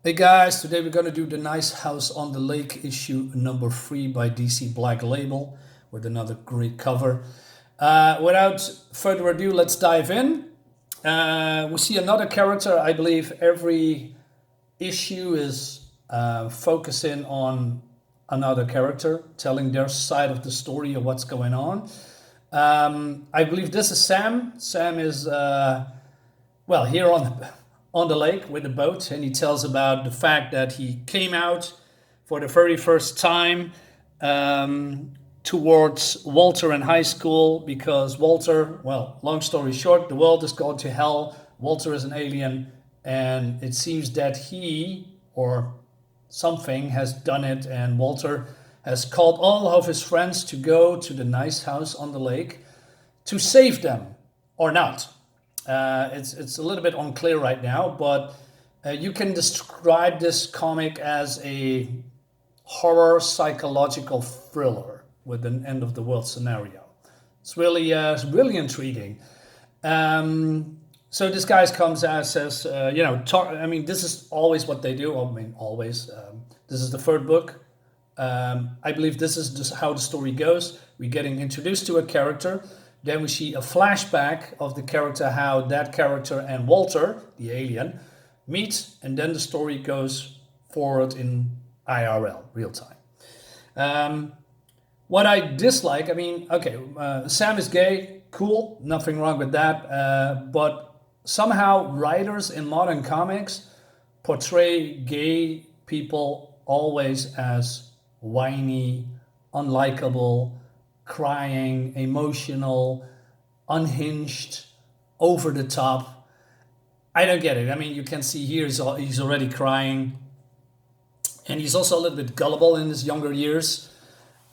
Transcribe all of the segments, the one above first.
Hey guys, today we're going to do The Nice House on the Lake issue number 3 by DC Black Label with another great cover. Without further ado, let's dive in. We see another character. I believe every issue is focusing on another character, telling their side of the story of what's going on. I believe this is Sam. Sam is here on the lake with the boat, and he tells about the fact that he came out for the very first time towards Walter in high school because Walter, well, long story short, the world is going to hell. Walter is an alien, and it seems that he or something has done it, and Walter has called all of his friends to go to the nice house on the lake to save them or not. It's a little bit unclear right now, but you can describe this comic as a horror psychological thriller with an end of the world scenario. It's really intriguing. So this guy comes out and says, this is always what they do. I mean, always. This is the third book. I believe this is just how the story goes. We're getting introduced to a character. Then we see a flashback of the character, how that character and Walter, the alien, meet, and then the story goes forward in IRL, real time. What I dislike, Sam is gay, cool, nothing wrong with that, but somehow writers in modern comics portray gay people always as whiny, unlikable, crying, emotional, unhinged, over the top. I don't get it. I mean, you can see here he's already crying, and he's also a little bit gullible in his younger years.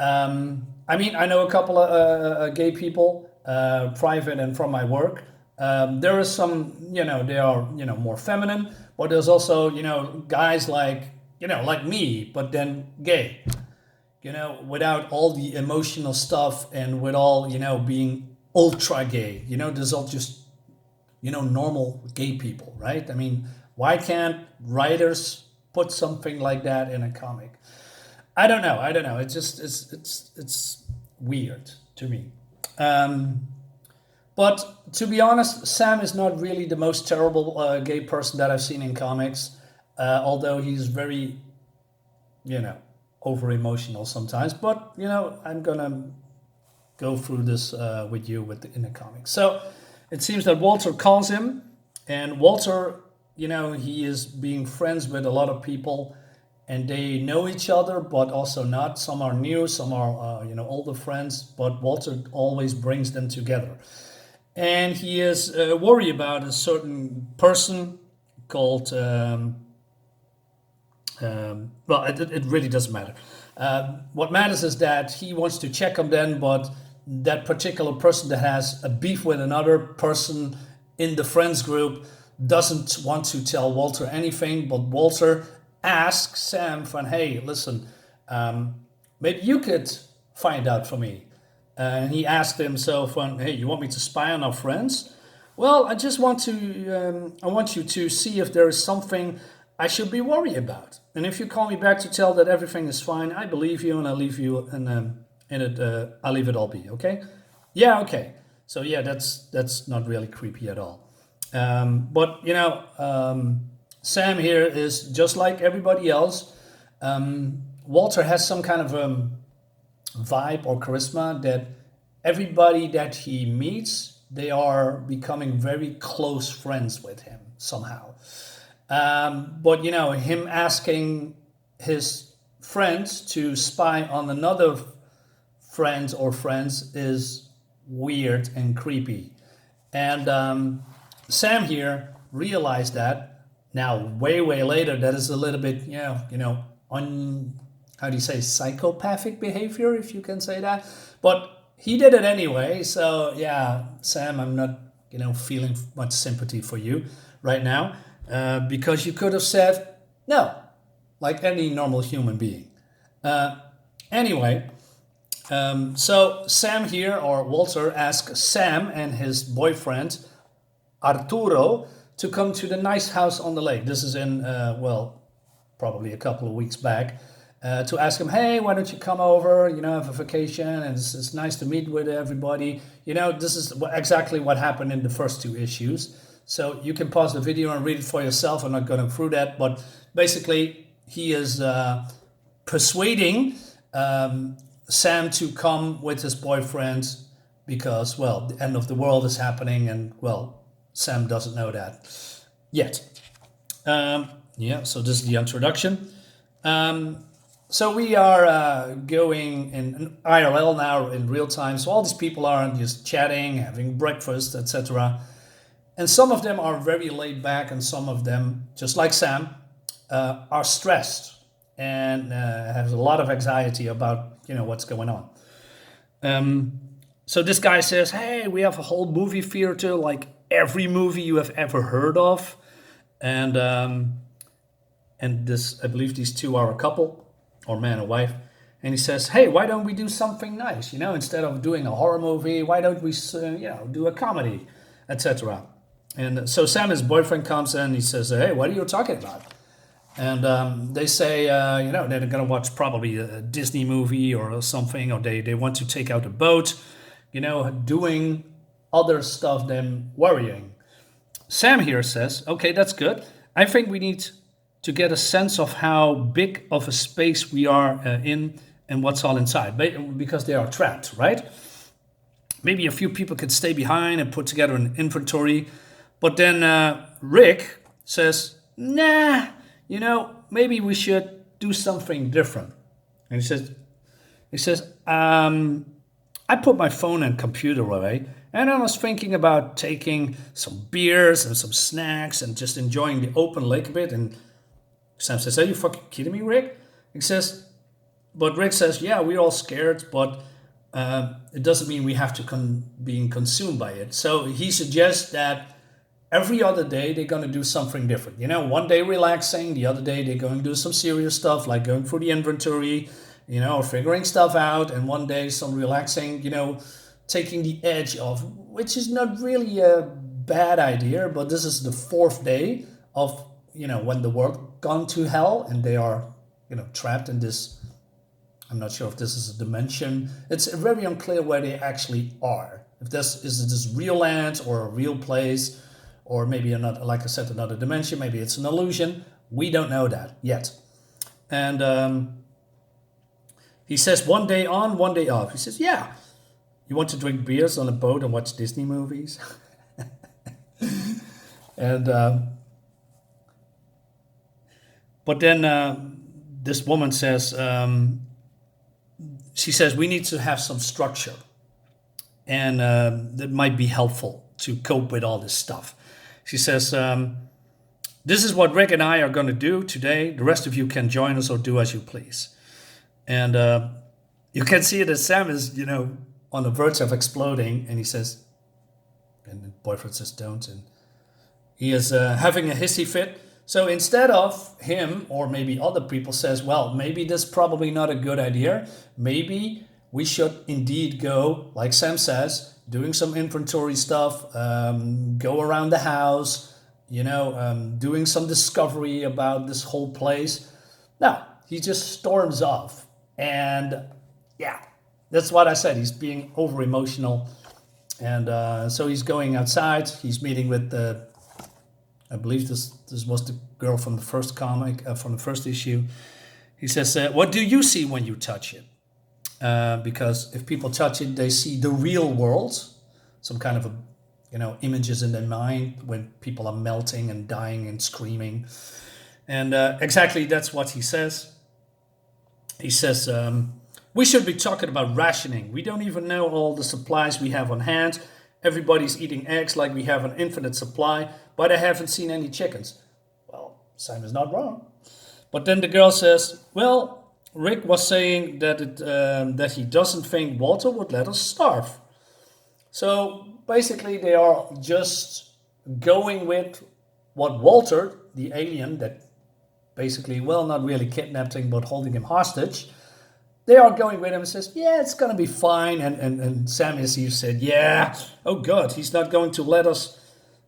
I know a couple of gay people, private and from my work. There is some, they are, more feminine, but there's also, guys like me, but then gay. Without all the emotional stuff and with all, being ultra gay, there's all just, normal gay people, right? I mean, why can't writers put something like that in a comic? I don't know. It's weird to me. But to be honest, Sam is not really the most terrible gay person that I've seen in comics, although he's very, over emotional sometimes, but I'm gonna go through this with you in the comics. So it seems that Walter calls him, and Walter, he is being friends with a lot of people, and they know each other, but also not. Some are new, some are older friends, but Walter always brings them together, and he is worried about a certain person called. It really doesn't matter. What matters is that he wants to check on them, but that particular person that has a beef with another person in the friends group doesn't want to tell Walter anything, but Walter asks Sam, hey, listen, maybe you could find out for me. And he asked himself, hey, you want me to spy on our friends? Well, I just want to, I want you to see if there is something I should be worried about. And if you call me back to tell that everything is fine, I believe you, and I'll leave you, and I'll leave it all be. Okay? Yeah. Okay. So yeah, that's not really creepy at all. But Sam here is just like everybody else. Walter has some kind of vibe or charisma that everybody that he meets, they are becoming very close friends with him somehow. But him asking his friends to spy on another friend or friends is weird and creepy. And Sam here realized that now way later. That is a little bit how do you say, psychopathic behavior, if you can say that. But he did it anyway. So yeah, Sam, I'm not feeling much sympathy for you right now. Because you could have said no, like any normal human being. Anyway, so Sam here, or Walter, asks Sam and his boyfriend Arturo to come to the nice house on the lake. This is in probably a couple of weeks back, to ask him, hey, why don't you come over, have a vacation, and it's nice to meet with everybody. This is exactly what happened in the first two issues. So you can pause the video and read it for yourself. I'm not going through that, but basically he is persuading Sam to come with his boyfriend because, well, the end of the world is happening, and, well, Sam doesn't know that yet. So this is the introduction. So we are going in IRL now in real time. So all these people are just chatting, having breakfast, etc. And some of them are very laid back, and some of them, just like Sam, are stressed and have a lot of anxiety about what's going on. So this guy says, hey, we have a whole movie theater, like every movie you have ever heard of. And this, I believe these two are a couple, or man and wife. And he says, hey, why don't we do something nice? Instead of doing a horror movie, why don't we, do a comedy, etc. And so Sam, his boyfriend, comes in. He says, hey, what are you talking about? And they say, they're going to watch probably a Disney movie or something, or they want to take out a boat, doing other stuff than worrying. Sam here says, okay, that's good. I think we need to get a sense of how big of a space we are in and what's all inside, because they are trapped, right? Maybe a few people could stay behind and put together an inventory. But then Rick says, nah, maybe we should do something different. And he says, I put my phone and computer away, and I was thinking about taking some beers and some snacks and just enjoying the open lake a bit. And Sam says, are you fucking kidding me, Rick? But Rick says, yeah, we're all scared, but it doesn't mean we have to being consumed by it. So he suggests that every other day they're going to do something different. One day relaxing, the other day they're going to do some serious stuff like going through the inventory, or figuring stuff out, and one day some relaxing, taking the edge off, which is not really a bad idea, but this is the fourth day of, when the world gone to hell and they are, trapped in this. I'm not sure if this is a dimension. It's very unclear where they actually are. If this is this real land or a real place, or maybe another, like I said, another dimension. Maybe it's an illusion. We don't know that yet. And he says one day on, one day off. He says, yeah, you want to drink beers on a boat and watch Disney movies? And but then this woman says, she says, we need to have some structure, and that might be helpful to cope with all this stuff. She says, this is what Rick and I are going to do today. The rest of you can join us or do as you please. And you can see that Sam is, on the verge of exploding. And he says, and the boyfriend says, don't. And he is having a hissy fit. So instead of him, or maybe other people, says, well, maybe this is probably not a good idea. Maybe we should indeed go, like Sam says, doing some inventory stuff, go around the house, doing some discovery about this whole place. No, he just storms off. And yeah, that's what I said. He's being over emotional. And so he's going outside. He's meeting with I believe this was the girl from the first comic, from the first issue. He says, what do you see when you touch it? Because if people touch it, they see the real world, some kind of images in their mind when people are melting and dying and screaming. And exactly that's what he says. He says, we should be talking about rationing. We don't even know all the supplies we have on hand. Everybody's eating eggs like we have an infinite supply, but I haven't seen any chickens. Well, Simon's not wrong. But then the girl says, well, Rick was saying that he doesn't think Walter would let us starve. So basically they are just going with what Walter, the alien that basically, well, not really kidnapped him, but holding him hostage, they are going with him and says, yeah, it's going to be fine. And Sam, as you said, yeah, oh God, he's not going to let us.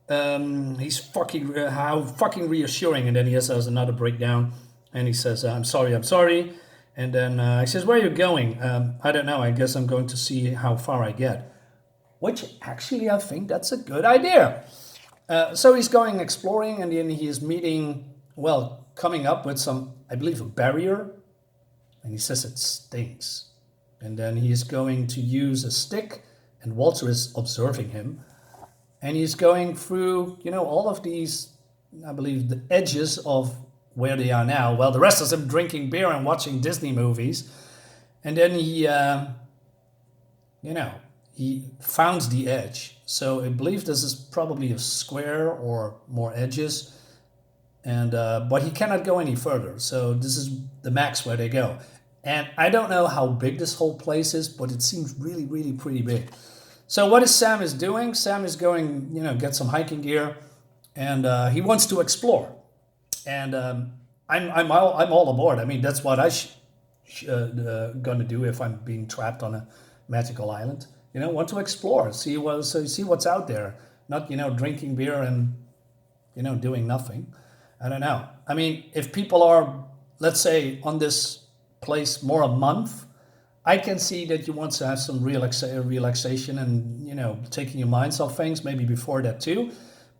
He's fucking, how fucking reassuring. And then he has another breakdown. And he says, I'm sorry, I'm sorry. And then he says, where are you going? I don't know. I guess I'm going to see how far I get. Which actually, I think that's a good idea. So he's going exploring, and then he is meeting, well, coming up with some, I believe, a barrier. And he says it stinks. And then he is going to use a stick, and Walter is observing him. And he's going through, all of these, I believe, the edges of where they are now. Well, the rest of them drinking beer and watching Disney movies. And then he founds the edge. So I believe this is probably a square or more edges. And but he cannot go any further. So this is the max where they go. And I don't know how big this whole place is, but it seems really, really pretty big. So what is Sam is doing? Sam is going, get some hiking gear, and he wants to explore. And I'm all aboard. I mean, that's what I gonna do if I'm being trapped on a magical island. Want to explore, see what's out there. Not drinking beer and doing nothing. I don't know. I mean, if people are, let's say, on this place more a month, I can see that you want to have some relaxation and taking your minds off things. Maybe before that too,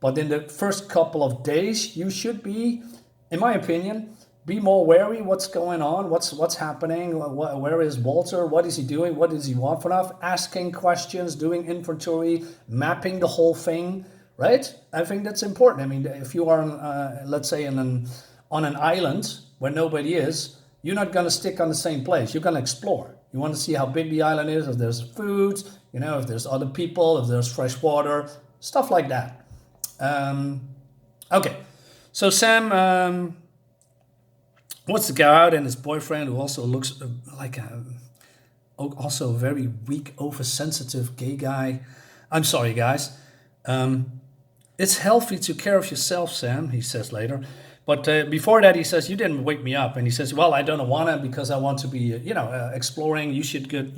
but in the first couple of days, you should be, in my opinion, be more wary what's going on, what's happening, where is Walter, what is he doing, what does he want from us, asking questions, doing inventory, mapping the whole thing, right? I think that's important. I mean, if you are, let's say, on an island where nobody is, you're not going to stick on the same place. You're going to explore. You want to see how big the island is, if there's food, if there's other people, if there's fresh water, stuff like that. Okay, so Sam wants to go out, and his boyfriend, who also looks like also a very weak, oversensitive gay guy. I'm sorry, guys. It's healthy to care of yourself, Sam, he says later. But before that, he says, you didn't wake me up. And he says, well, I don't want to because I want to be, exploring. You should get,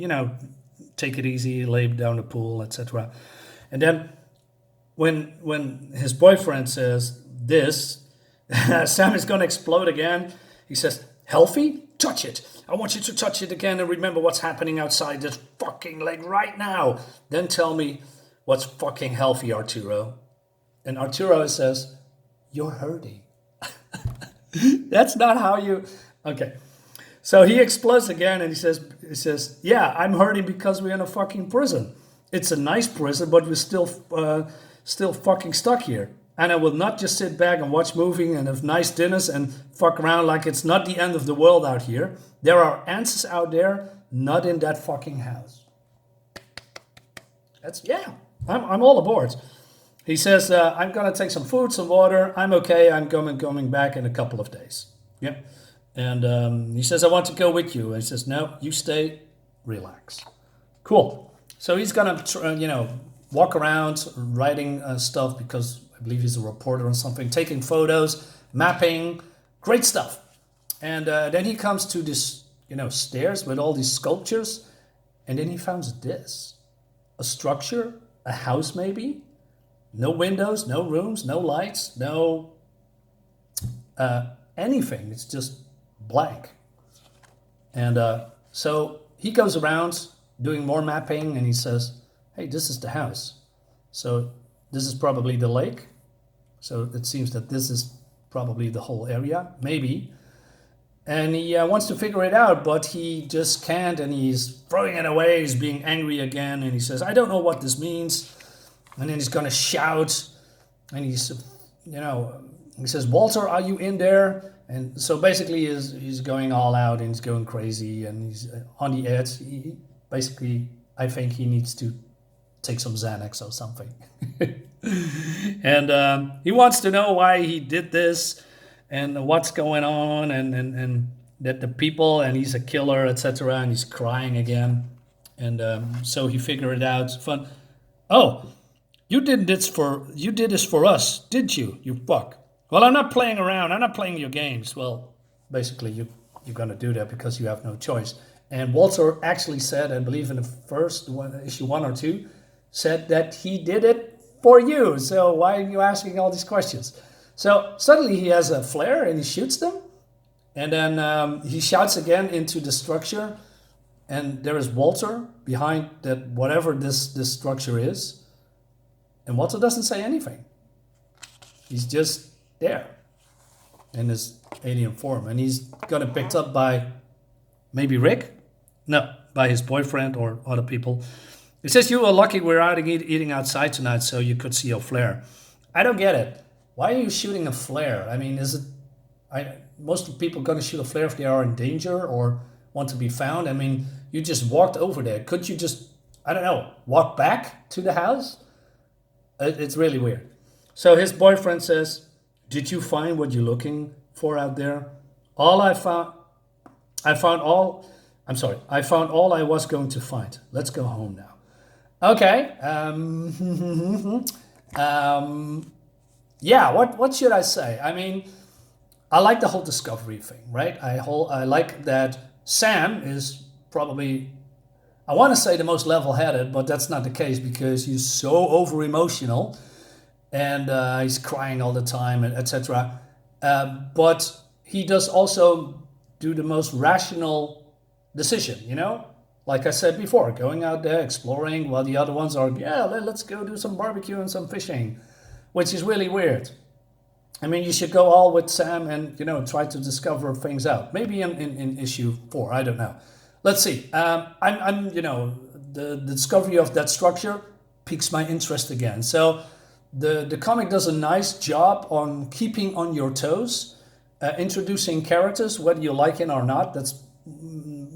take it easy, lay down the pool, etc. And then when his boyfriend says this, Sam is going to explode again. He says, healthy? Touch it. I want you to touch it again and remember what's happening outside this fucking leg right now. Then tell me what's fucking healthy, Arturo. And Arturo says, you're hurting. That's not how you... Okay. So he explodes again and he says, yeah, I'm hurting because we're in a fucking prison. It's a nice prison, but we're still fucking stuck here. And I will not just sit back and watch movies and have nice dinners and fuck around like it's not the end of the world out here. There are answers out there, not in that fucking house. I'm all aboard. He says, I'm going to take some food, some water. I'm okay. I'm coming back in a couple of days. Yeah. And he says, I want to go with you. And he says, no, you stay, relax. Cool. So he's going to, walk around writing stuff because I believe he's a reporter or something, taking photos, mapping, great stuff. And then he comes to this, stairs with all these sculptures. And then he finds this, a structure, a house maybe. No windows, no rooms, no lights, no anything. It's just blank. And so he goes around doing more mapping and he says, hey, this is the house. So this is probably the lake. So it seems that this is probably the whole area, maybe. And he wants to figure it out, but he just can't. And he's throwing it away. He's being angry again. And he says, I don't know what this means. And then he's going to shout, and he says, Walter, are you in there? And so basically he's going all out, and he's going crazy, and he's on the edge. I think he needs to take some Xanax or something. And he wants to know why he did this, and what's going on, and that the people, and he's a killer, etc. And he's crying again. And so he figured it out. Fun. Oh, you did this for us, did you? You fuck. Well, I'm not playing around. I'm not playing your games. Well, basically, you're going to do that because you have no choice. And Walter actually said, I believe in the first one, issue 1 or 2, said that he did it for you. So why are you asking all these questions? So suddenly he has a flare and he shoots them. And then he shouts again into the structure, and there is Walter behind that, whatever this structure is. And Walter doesn't say anything. He's just there in his alien form. And he's gonna picked up by maybe Rick? No, by his boyfriend or other people. It says, you are lucky we're out eating outside tonight so you could see your flare. I don't get it. Why are you shooting a flare? I mean, is it... most people going to shoot a flare if they are in danger or want to be found. I mean, you just walked over there. Could you just, I don't know, walk back to the house? It's really weird. So his boyfriend says, did you find what you're looking for out there? I found all I was going to find. Let's go home now. Okay. Yeah, what should I say? I mean, I like the whole discovery thing, right? I like that Sam is probably, I want to say the most level-headed, but that's not the case because he's so over-emotional and he's crying all the time, etc. But he does also do the most rational decision, you know? Like I said before, going out there, exploring, while the other ones are, yeah, let's go do some barbecue and some fishing, which is really weird. I mean, you should go all with Sam and, you know, try to discover things out. Maybe in issue 4, I don't know. Let's see. I'm you know, the discovery of that structure piques my interest again. So the comic does a nice job on keeping on your toes, introducing characters, whether you like it or not. That's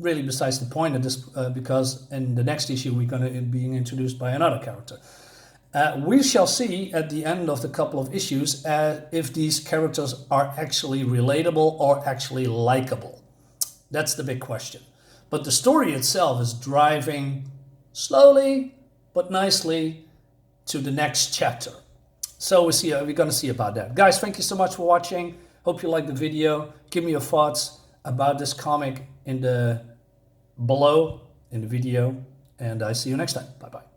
really besides the point of this, because in the next issue we're going to be introduced by another character. We shall see at the end of the couple of issues if these characters are actually relatable or actually likable. That's the big question. But the story itself is driving slowly but nicely to the next chapter. So we're going to see about that. Guys, thank you so much for watching. Hope you liked the video. Give me your thoughts about this comic below in the video. And I see you next time. Bye-bye.